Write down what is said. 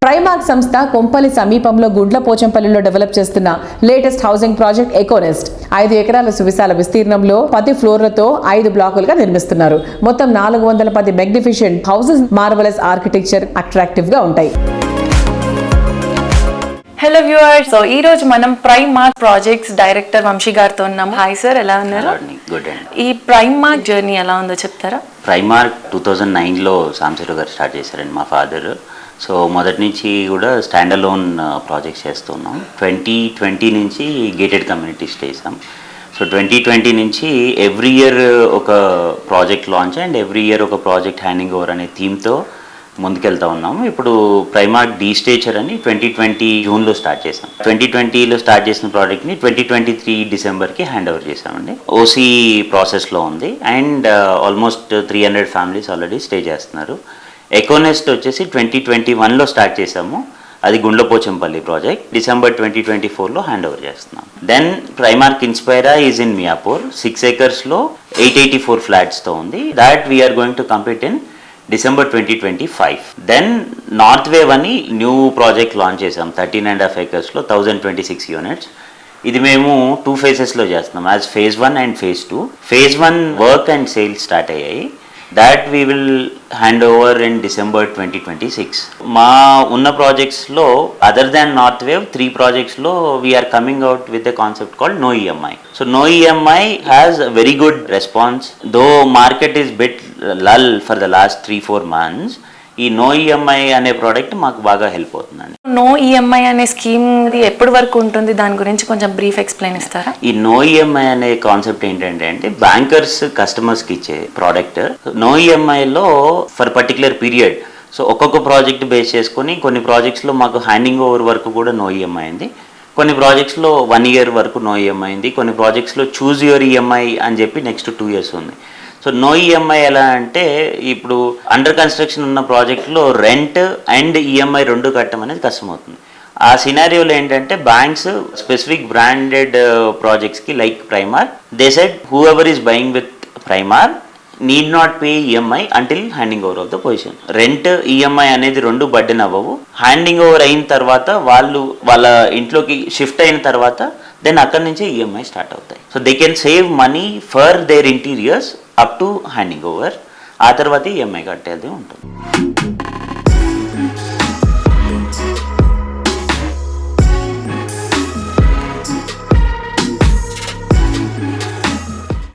Primark సంస్థ కొంపల్లి సమీపంలో గుండ్లపోచంపల్లిలో develop చేస్తున్న లేటెస్ట్ హౌసింగ్ ప్రాజెక్ట్ ఎకోనెస్ట్ 5 ఎకరాల సువిశాల విస్తీర్ణంలో 10 ఫ్లోర్లతో 5 బ్లాకులుగా నిర్మిస్తున్నారు. మొత్తం 410 మెగ్నిఫిషెంట్ హౌసెస్ మార్వెలస్ ఆర్కిటెక్చర్ అట్రాక్టివ్ గా ఉంటాయి. హలో వ్యూవర్స్, సో ఈ రోజు మనం ప్రైమార్క్ ప్రాజెక్ట్స్ డైరెక్టర్ వంశీ గారితో ఉన్నాము. హాయ్ సార్, ఎలా ఉన్నారు? గుడ్ అండి. ఈ ప్రైమార్క్ జర్నీ ఎలా ఉందో చెప్తారా? ప్రైమార్క్ 2009లో సాంబశివరావు గారు స్టార్ట్ చేశారండి, మా ఫాదర్. సో మొదటి నుంచి కూడా స్టాండ్ అలోన్ ప్రాజెక్ట్స్ చేస్తున్నాం. 2020 నుంచి గేటెడ్ కమ్యూనిటీస్ చేసాం. సో 2020 నుంచి ఎవ్రీ ఇయర్ ఒక project launch and every year ఒక ప్రాజెక్ట్ హ్యాండింగ్ ఓవర్ అనే థీమ్తో ముందుకెళ్తా ఉన్నాము. ఇప్పుడు ప్రైమార్క్ డీ స్టేచర్ అని 2020 జూన్లో స్టార్ట్ చేసాం. 2020లో స్టార్ట్ చేసిన ప్రాజెక్ట్ని 2023 డిసెంబర్కి హ్యాండ్ ఓవర్ చేసామండి. ఓసీ ప్రాసెస్లో ఉంది and almost 300 families already stay చేస్తున్నారు. ఎకోనెస్ట్ వచ్చేసి 2021లో స్టార్ట్ చేసాము. అది Gundlapochampally project. December 2024లో hand over చేస్తున్నాం. Then Primark ఇన్స్పైరా is in Miyapur. 6 acresలో 884 ఫ్లాట్స్తో ఉంది. That we are going to complete in December 2025. Then north wave అని న్యూ ప్రాజెక్ట్ లాంచ్ చేసాం. 13.5 acresలో 1026 యూనిట్స్. ఇది మేము 2 phases చేస్తున్నాం, as phase 1 and phase 2. phase 1 work and sales start అయ్యాయి. That we will hand over in December 2026. మా ఉన్న ప్రాజెక్ట్స్లో other than north wave 3 ప్రాజెక్ట్స్లో we are coming out with a concept called no EMI. So no EMI has a very good response, though market is bit lull for the last 3-4 months. ఈ no EMI అనే product మాకు బాగా help అవుతుందండి. No EMI అనే scheme ఎప్పటి వరకు ఉంటుంది, దాని గురించి కొంచెం బ్రీఫ్ ఎక్స్ప్లెయిన్ ఇస్తారా? ఈ నో ఈఎంఐ అనే కాన్సెప్ట్ ఏంటంటే బ్యాంకర్స్ కస్టమర్స్కి ఇచ్చే product. No ఈఎంఐలో for particular period, so ఒక్కొక్క ప్రాజెక్ట్ బేస్ చేసుకొని కొన్ని ప్రాజెక్ట్స్లో మాకు హ్యాండింగ్ ఓవర్ వరకు కూడా నో ఈఎంఐ అయింది. కొన్ని ప్రాజెక్ట్స్లో 1 year వరకు నో ఈఎంఐ అయింది. కొన్ని ప్రాజెక్ట్స్లో చూజ్ యువర్ ఈఎంఐ అని చెప్పి నెక్స్ట్ 2 years ఉంది. సో నో ఈఎంఐ ఎలా అంటే, ఇప్పుడు అండర్ కన్స్ట్రక్షన్ ఉన్న ప్రాజెక్ట్లో రెంట్ అండ్ ఈఎంఐ 2 కట్టడం అనేది కష్టమవుతుంది. ఆ సినారియోలో ఏంటంటే banks specific branded ప్రాజెక్ట్స్కి like Primark, they said who ever is buying with Primark need not pay EMI until handing over of the position. Rent EMI అనేది 2 బర్డెన్ అవ్వవు. Handing over అయిన తర్వాత వాళ్ళు వాళ్ళ ఇంట్లోకి షిఫ్ట్ అయిన తర్వాత దెన్ అక్కడి నుంచే ఈఎంఐ స్టార్ట్ అవుతాయి. So they can save money for their interiors up to handing over. ఆ తర్వాత ఈఎంఐ కట్టేది ఉంటుంది.